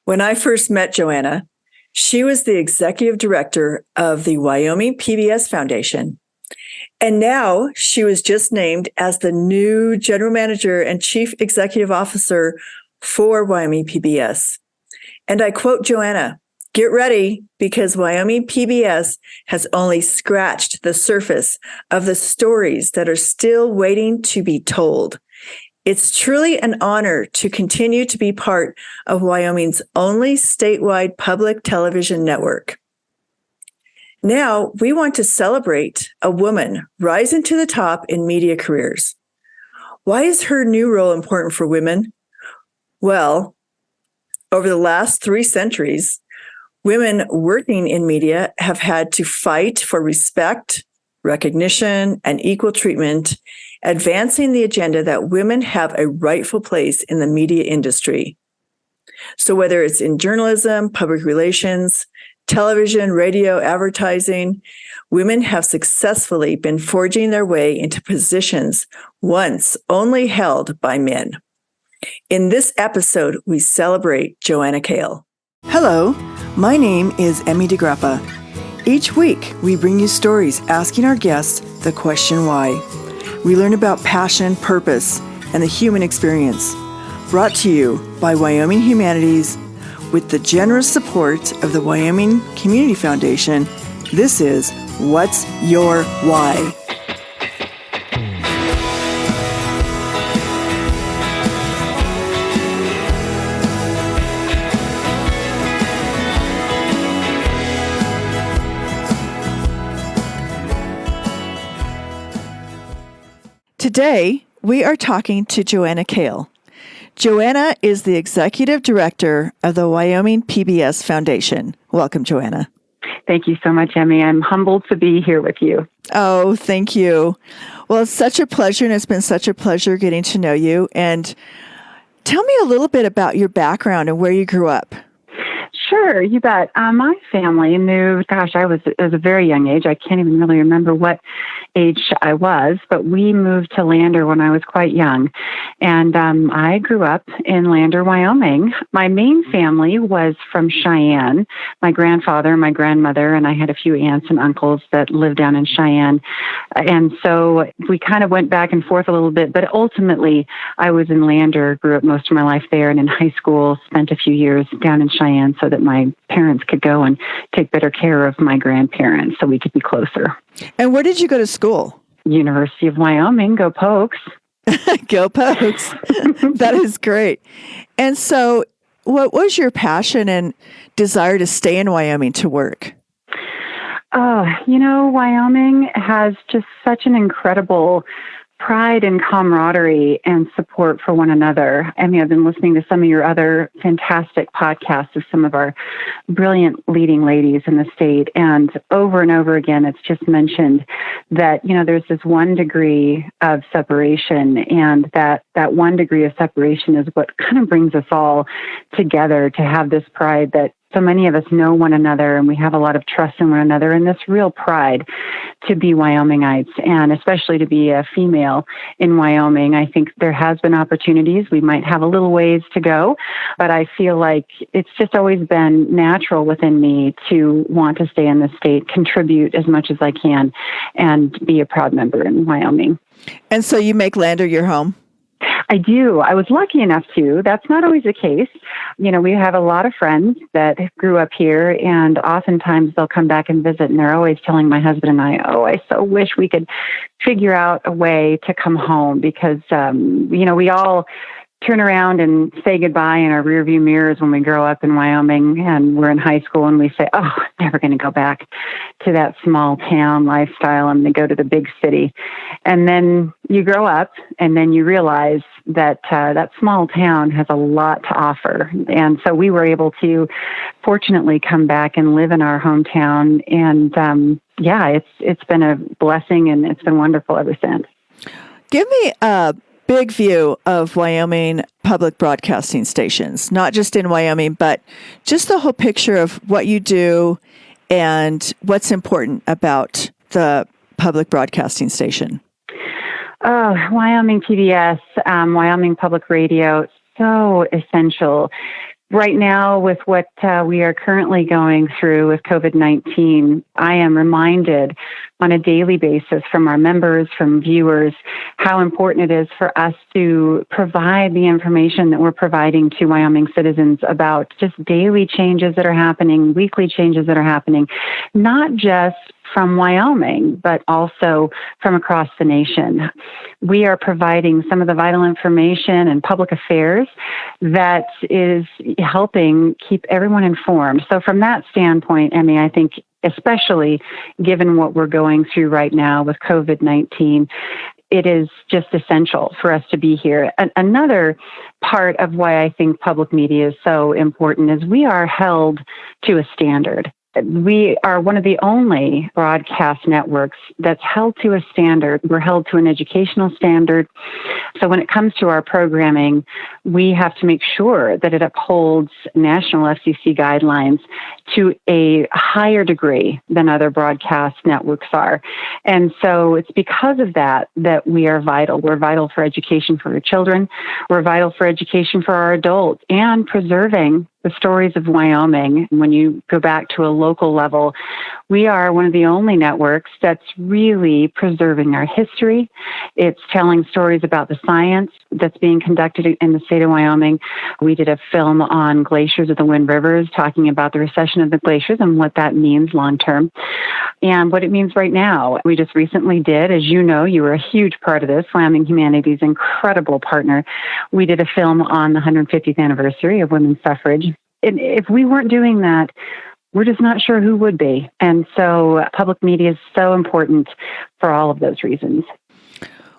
When I first met Joanna, she was the executive director of the Wyoming PBS Foundation. And now she was just named as the new general manager and chief executive officer for Wyoming PBS. And I quote Joanna, "Get ready, because Wyoming PBS has only scratched the surface of the stories that are still waiting to be told. It's truly an honor to continue to be part of Wyoming's only statewide public television network. Now, we want to celebrate a woman rising to the top in media careers. Why is her new role important for women? Well, over the last 3 centuries, women working in media have had to fight for respect, recognition, and equal treatment, advancing the agenda that women have a rightful place in the media industry. So whether it's in journalism, public relations, television, radio, advertising, women have successfully been forging their way into positions once only held by men. In this episode, we celebrate Joanna Kail. Hello, my name is Emmy DeGrappa. Each week, we bring you stories asking our guests the question why. We learn about passion, purpose, and the human experience. Brought to you by Wyoming Humanities with the generous support of the Wyoming Community Foundation. This is What's Your Why? Today, we are talking to Joanna Kail. Joanna is the executive director of the Wyoming PBS Foundation. Welcome, Joanna. Thank you so much, Emmy. I'm humbled to be here with you. Oh, thank you. Well, it's such a pleasure, and it's been such a pleasure getting to know you. And tell me a little bit about your background and where you grew up. Sure, you bet. My family moved, I was at a very young age. I can't even really remember what age I was, but we moved to Lander when I was quite young. And I grew up in Lander, Wyoming. My main family was from Cheyenne. My grandfather, my grandmother, and I had a few aunts and uncles that lived down in Cheyenne. And so we kind of went back and forth a little bit, but ultimately I was in Lander, grew up most of my life there, and in high school spent a few years down in Cheyenne so that my parents could go and take better care of my grandparents so we could be closer. And where did you go to school? University of Wyoming. Go Pokes. Go Pokes. That is great. And so what was your passion and desire to stay in Wyoming to work? Wyoming has just such an incredible pride and camaraderie and support for one another. I mean, I've been listening to some of your other fantastic podcasts of some of our brilliant leading ladies in the state. And over again, it's just mentioned that, there's this 1 degree of separation, and that 1 degree of separation is what kind of brings us all together to have this pride that so many of us know one another, and we have a lot of trust in one another, and this real pride to be Wyomingites, and especially to be a female in Wyoming. I think there has been opportunities. We might have a little ways to go, but I feel like it's just always been natural within me to want to stay in the state, contribute as much as I can, and be a proud member in Wyoming. And so you make Lander your home? I do. I was lucky enough to. That's not always the case. We have a lot of friends that grew up here, and oftentimes they'll come back and visit, and they're always telling my husband and I so wish we could figure out a way to come home, because, we all turn around and say goodbye in our rearview mirrors when we grow up in Wyoming and we're in high school, and we say, I'm never going to go back to that small town lifestyle. I'm going to go to the big city. And then you grow up, and then you realize that that small town has a lot to offer. And so we were able to fortunately come back and live in our hometown. And it's been a blessing, and it's been wonderful ever since. Give me a big view of Wyoming public broadcasting stations, not just in Wyoming, but just the whole picture of what you do and what's important about the public broadcasting station. Wyoming PBS, Wyoming Public Radio, so essential Right now, with what we are currently going through with COVID-19, I am reminded on a daily basis from our members, from viewers, how important it is for us to provide the information that we're providing to Wyoming citizens about just daily changes that are happening, weekly changes that are happening, not just from Wyoming, but also from across the nation. We are providing some of the vital information and public affairs that is helping keep everyone informed. So from that standpoint, Emmy, I think especially given what we're going through right now with COVID-19, it is just essential for us to be here. Another part of why I think public media is so important is we are held to a standard. We are one of the only broadcast networks that's held to a standard. We're held to an educational standard. So when it comes to our programming, we have to make sure that it upholds national FCC guidelines to a higher degree than other broadcast networks are. And so it's because of that that we are vital. We're vital for education for our children. We're vital for education for our adults and preserving the stories of Wyoming. When you go back to a local level, we are one of the only networks that's really preserving our history. It's telling stories about the science that's being conducted in the state of Wyoming. We did a film on glaciers of the Wind Rivers, talking about the recession of the glaciers and what that means long term and what it means right now. We just recently did, as you know, you were a huge part of this, Wyoming Humanities' incredible partner. We did a film on the 150th anniversary of women's suffrage. And if we weren't doing that, we're just not sure who would be. And so public media is so important for all of those reasons.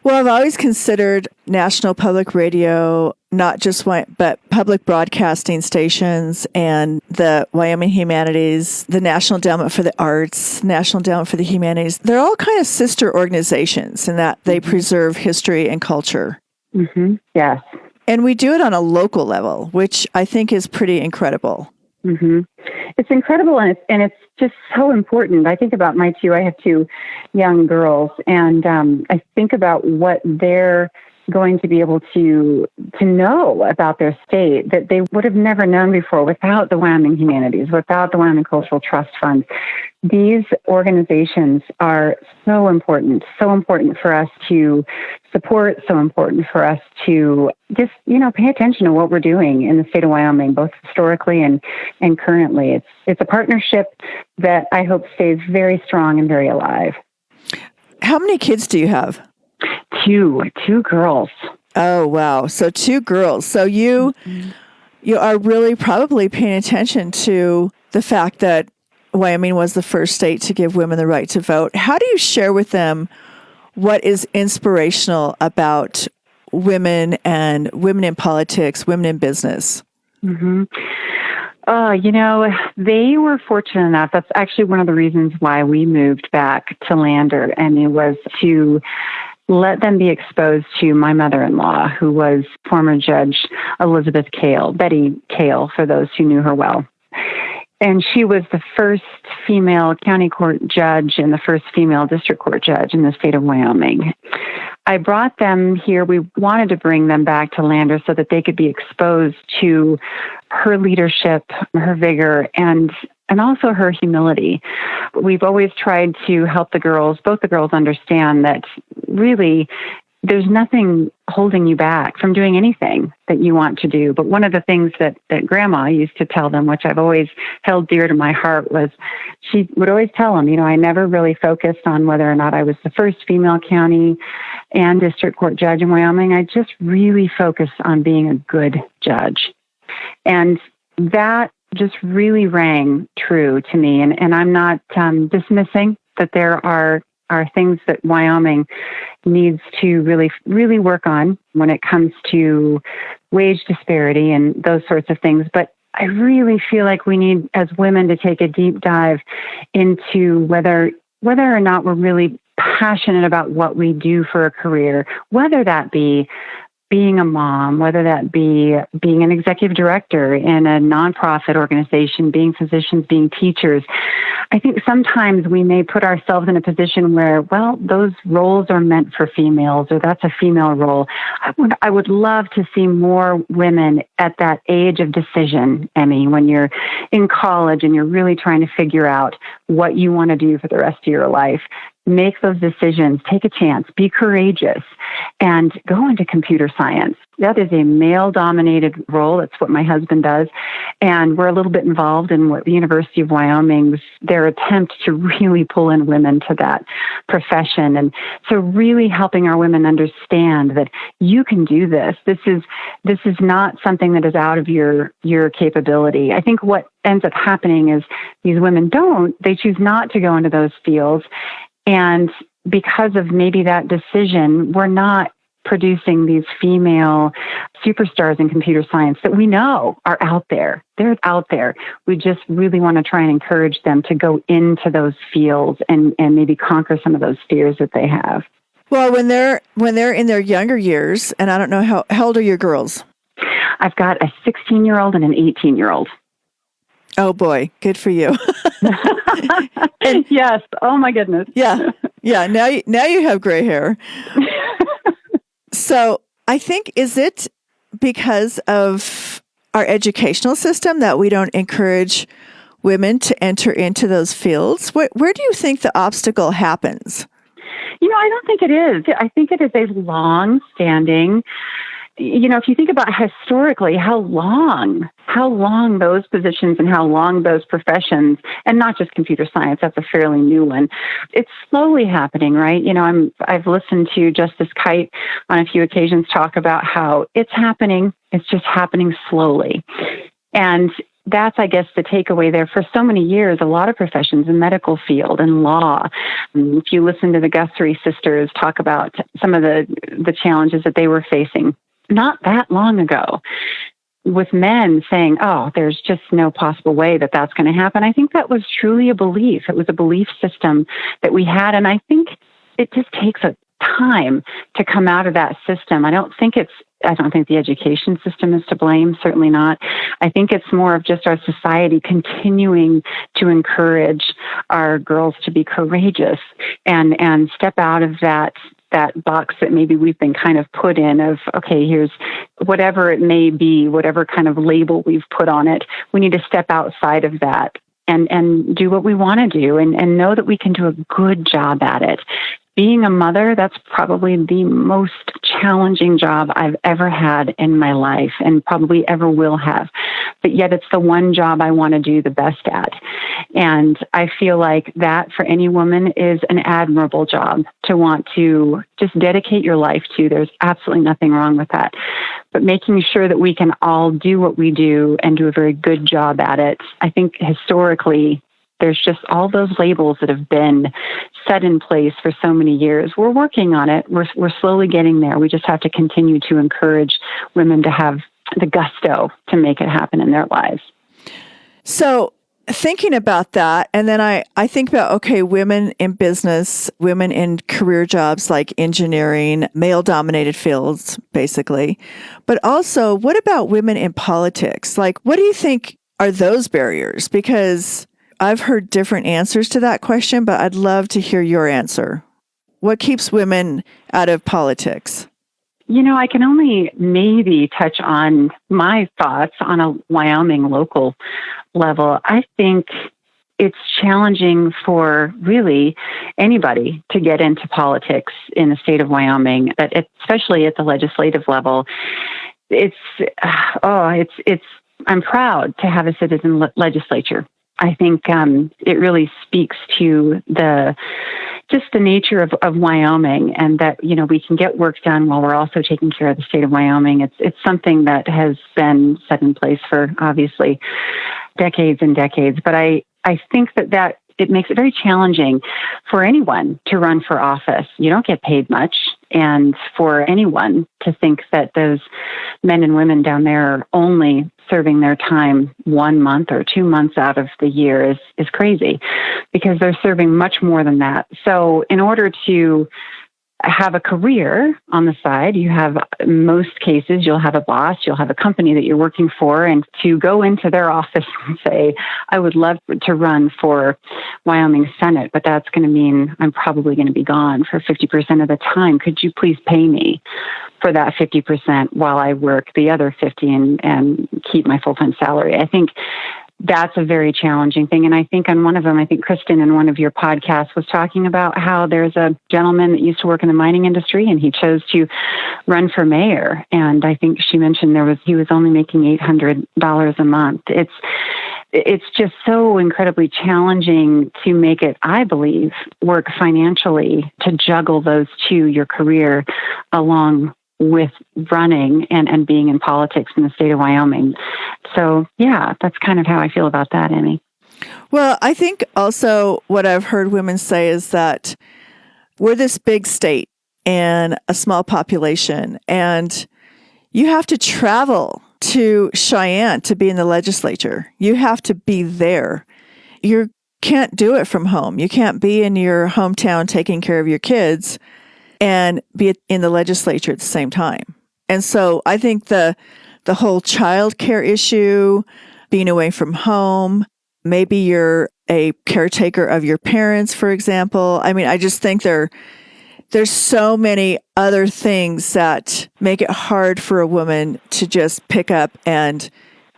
Well, I've always considered National Public Radio, not just but public broadcasting stations and the Wyoming Humanities, the National Endowment for the Arts, National Endowment for the Humanities. They're all kind of sister organizations in that they preserve history and culture. Mm-hmm. Yes. And we do it on a local level, which I think is pretty incredible. Mm-hmm. It's incredible, and it's just so important. I think about I have two young girls, and I think about what they're going to be able to know about their state that they would have never known before without the Wyoming Humanities, without the Wyoming Cultural Trust Fund. These organizations are so important for us to support, so important for us to just, pay attention to what we're doing in the state of Wyoming, both historically and currently. It's a partnership that I hope stays very strong and very alive. How many kids do you have? Two girls. Oh, wow. So 2 girls. So you are really probably paying attention to the fact that Wyoming was the first state to give women the right to vote. How do you share with them what is inspirational about women and women in politics, women in business? Mm-hmm. They were fortunate enough. That's actually one of the reasons why we moved back to Lander, and it was to let them be exposed to my mother-in-law, who was former Judge Elizabeth Kail, Betty Kail, for those who knew her well. And she was the first female county court judge and the first female district court judge in the state of Wyoming. I brought them here. We wanted to bring them back to Lander so that they could be exposed to her leadership, her vigor, and also her humility. We've always tried to help both the girls understand that really there's nothing holding you back from doing anything that you want to do. But one of the things that Grandma used to tell them, which I've always held dear to my heart, was she would always tell them, I never really focused on whether or not I was the first female county and district court judge in Wyoming. I just really focused on being a good judge. And that just really rang true to me. And I'm not dismissing that there are things that Wyoming needs to really, really work on when it comes to wage disparity and those sorts of things. But I really feel like we need, as women, to take a deep dive into whether or not we're really passionate about what we do for a career, whether that be being a mom, whether that be being an executive director in a nonprofit organization, being physicians, being teachers. I think sometimes we may put ourselves in a position where, well, those roles are meant for females, or that's a female role. I would love to see more women at that age of decision, Emmy, when you're in college and you're really trying to figure out what you want to do for the rest of your life. Make those decisions, take a chance, be courageous, and go into computer science. That is a male-dominated role. That's what my husband does. And we're a little bit involved in what the University of Wyoming, their attempt to really pull in women to that profession. And so really helping our women understand that you can do this. This is not something that is out of your capability. I think what ends up happening is these women they choose not to go into those fields. And because of maybe that decision, we're not producing these female superstars in computer science that we know are out there. They're out there. We just really want to try and encourage them to go into those fields and maybe conquer some of those fears that they have. Well, when they're in their younger years, and I don't know how old are your girls? I've got a 16-year-old and an 18-year-old. Oh boy, good for you. And, yes. Oh my goodness. Yeah. Now you have gray hair. So I think, is it because of our educational system that we don't encourage women to enter into those fields? Where do you think the obstacle happens? I don't think it is. I think it is a long-standing. If you think about historically, how long those positions and how long those professions, and not just computer science, that's a fairly new one. It's slowly happening, right? I've listened to Justice Kite on a few occasions talk about how it's happening. It's just happening slowly. And that's, I guess, the takeaway there. For so many years, a lot of professions in medical field and law, if you listen to the Guthrie sisters talk about some of the challenges that they were facing, not that long ago, with men saying, oh, there's just no possible way that that's going to happen. I think that was truly a belief. It was a belief system that we had. And I think it just takes a time to come out of that system. I don't think the education system is to blame, certainly not. I think it's more of just our society continuing to encourage our girls to be courageous and step out of that box that maybe we've been kind of put in of, okay, here's whatever it may be, whatever kind of label we've put on it. We need to step outside of that and do what we want to do and know that we can do a good job at it. Being a mother, that's probably the most challenging job I've ever had in my life and probably ever will have. But yet it's the one job I want to do the best at. And I feel like that for any woman is an admirable job to want to just dedicate your life to. There's absolutely nothing wrong with that. But making sure that we can all do what we do and do a very good job at it. I think historically, there's just all those labels that have been set in place for so many years. We're working on it. We're slowly getting there. We just have to continue to encourage women to have the gusto to make it happen in their lives. So thinking about that, and then I think about, okay, women in business, women in career jobs like engineering, male-dominated fields, basically. But also, what about women in politics? Like, what do you think are those barriers? Because I've heard different answers to that question, but I'd love to hear your answer. What keeps women out of politics? I can only maybe touch on my thoughts on a Wyoming local level. I think it's challenging for really anybody to get into politics in the state of Wyoming, but especially at the legislative level. I'm proud to have a citizen legislature. I think it really speaks to the nature of Wyoming, and that we can get work done while we're also taking care of the state of Wyoming. It's something that has been set in place for obviously decades and decades. But I think that it makes it very challenging for anyone to run for office. You don't get paid much. And for anyone to think that those men and women down there are only serving their time 1 month or 2 months out of the year is crazy, because they're serving much more than that. So in order to have a career on the side. You have, in most cases, you'll have a boss, you'll have a company that you're working for, and to go into their office and say, I would love to run for Wyoming Senate, but that's going to mean I'm probably going to be gone for 50% of the time. Could you please pay me for that 50% while I work the other 50 and keep my full-time salary? I think that's a very challenging thing. And I think on one of them, I think Kristen in one of your podcasts was talking about how there's a gentleman that used to work in the mining industry and he chose to run for mayor. And I think she mentioned he was only making $800 a month. It's just so incredibly challenging to make it, I believe, work financially to juggle those two, your career along with running and being in politics in the state of Wyoming. So, yeah, that's kind of how I feel about that, Amy. Well, I think also what I've heard women say is that we're this big state and a small population, and you have to travel to Cheyenne to be in the legislature. You have to be there. You can't do it from home. You can't be in your hometown taking care of your kids and be in the legislature at the same time. And so I think the whole child care issue, being away from home, maybe you're a caretaker of your parents, for example. I mean, I just think there's so many other things that make it hard for a woman to just pick up and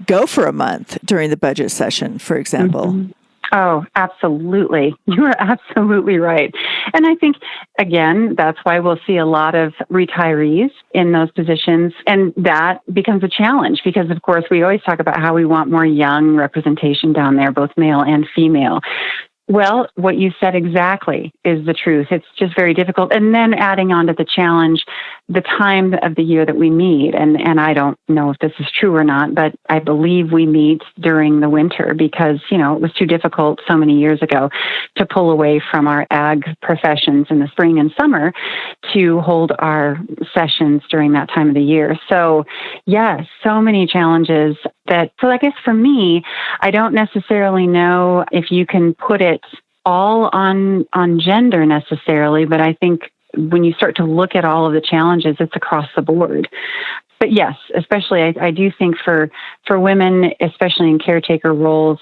go for a month during the budget session, for example. Mm-hmm. Oh, absolutely. You are absolutely right. And I think, again, that's why we'll see a lot of retirees in those positions. And that becomes a challenge because, of course, we always talk about how we want more young representation down there, both male and female. Well, what you said exactly is the truth. It's just very difficult. And then adding on to the challenge, the time of the year that we meet. And I don't know if this is true or not, but I believe we meet during the winter because, it was too difficult so many years ago to pull away from our ag professions in the spring and summer to hold our sessions during that time of the year. So, yes, so many challenges so I guess for me, I don't necessarily know if you can put it all on gender necessarily, but I think when you start to look at all of the challenges, it's across the board. But yes, especially I do think for women, especially in caretaker roles,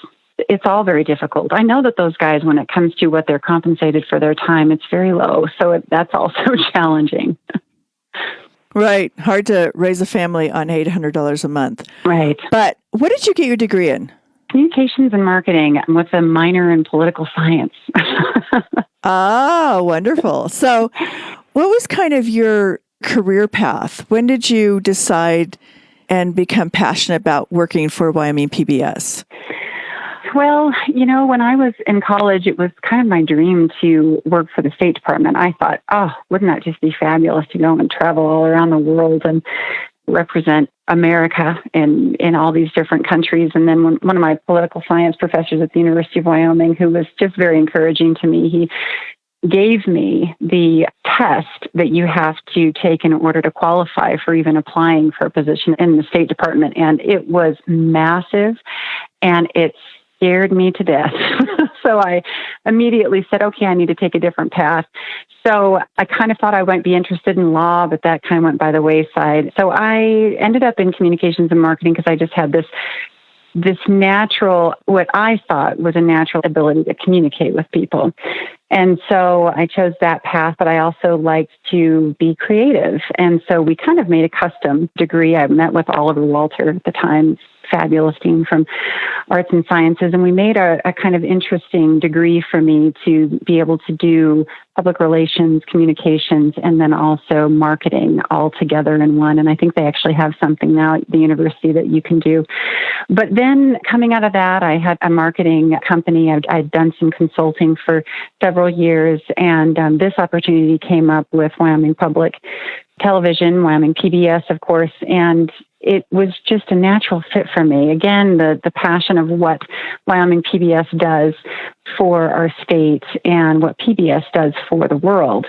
it's all very difficult. I know that those guys, when it comes to what they're compensated for their time, it's very low. So that's also challenging. Right. Hard to raise a family on $800 a month. Right. But what did you get your degree in? Communications and marketing with a minor in political science. Ah, wonderful. So what was kind of your career path? When did you decide and become passionate about working for Wyoming PBS? Well, when I was in college, it was kind of my dream to work for the State Department. I thought, wouldn't that just be fabulous to go and travel all around the world and represent America in all these different countries. And then one of my political science professors at the University of Wyoming, who was just very encouraging to me, he gave me the test that you have to take in order to qualify for even applying for a position in the State Department. And it was massive, and it scared me to death. So I immediately said, okay, I need to take a different path. So I kind of thought I might be interested in law, but that kind of went by the wayside. So I ended up in communications and marketing because I just had this natural, what I thought was a natural ability to communicate with people. And so I chose that path, but I also liked to be creative. And so we kind of made a custom degree. I met with Oliver Walter at the time, fabulous dean from Arts and Sciences, and we made a kind of interesting degree for me to be able to do public relations, communications, and then also marketing all together in one. And I think they actually have something now at the university that you can do. But then coming out of that, I had a marketing company. I'd done some consulting for several years, and this opportunity came up with Wyoming Public Television, Wyoming PBS, of course, and it was just a natural fit for me. Again, the passion of what Wyoming PBS does for our state and what PBS does for the world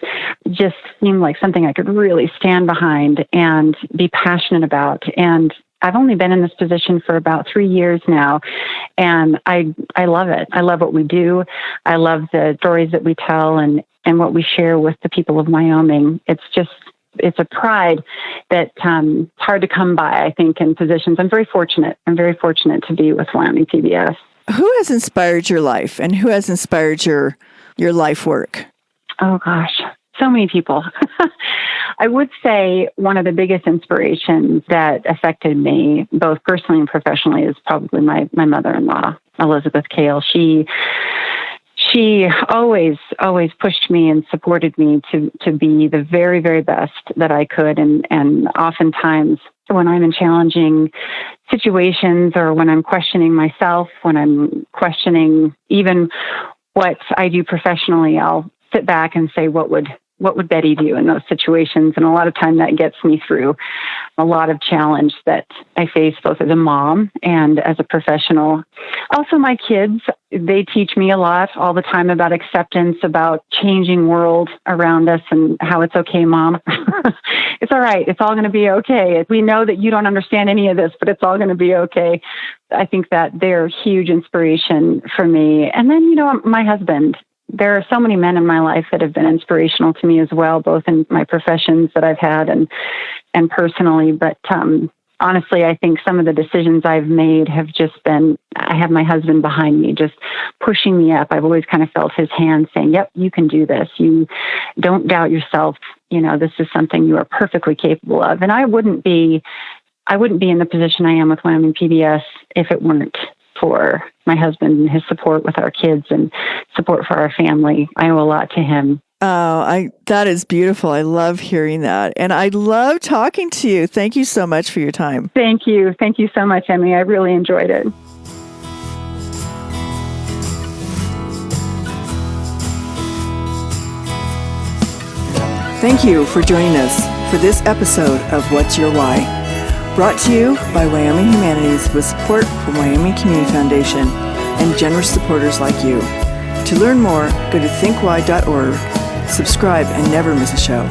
just seemed like something I could really stand behind and be passionate about. And I've only been in this position for about 3 years now, and I love it. I love what we do. I love the stories that we tell, and and what we share with the people of Wyoming. It's a pride that it's hard to come by, I think, in positions. I'm very fortunate. I'm very fortunate to be with Wyoming PBS. Who has inspired your life, and who has inspired your life work? Oh, gosh, so many people. I would say one of the biggest inspirations that affected me, both personally and professionally, is probably my mother-in-law, Elizabeth Kail. She always pushed me and supported me to be the very, very best that I could. And oftentimes when I'm in challenging situations, or when I'm questioning myself, when I'm questioning even what I do professionally, I'll sit back and say, what would Betty do in those situations? And a lot of time that gets me through a lot of challenge that I face, both as a mom and as a professional. Also, my kids, they teach me a lot all the time about acceptance, about changing world around us, and how it's okay, Mom. It's all right. It's all going to be okay. We know that you don't understand any of this, but it's all going to be okay. I think that they're huge inspiration for me. And then, my husband. There are so many men in my life that have been inspirational to me as well, both in my professions that I've had and personally. But honestly, I think some of the decisions I've made have just been, I have my husband behind me, just pushing me up. I've always kind of felt his hand saying, yep, you can do this. You don't doubt yourself. This is something you are perfectly capable of. And I wouldn't be in the position I am with Wyoming PBS if it weren't for my husband and his support with our kids and support for our family. I owe a lot to him. Oh, that is beautiful. I love hearing that. And I love talking to you. Thank you so much for your time. Thank you. Thank you so much, Emmy. I really enjoyed it. Thank you for joining us for this episode of What's Your Why? Brought to you by Wyoming Humanities with support from Wyoming Community Foundation and generous supporters like you. To learn more, go to thinkwhy.org, subscribe, and never miss a show.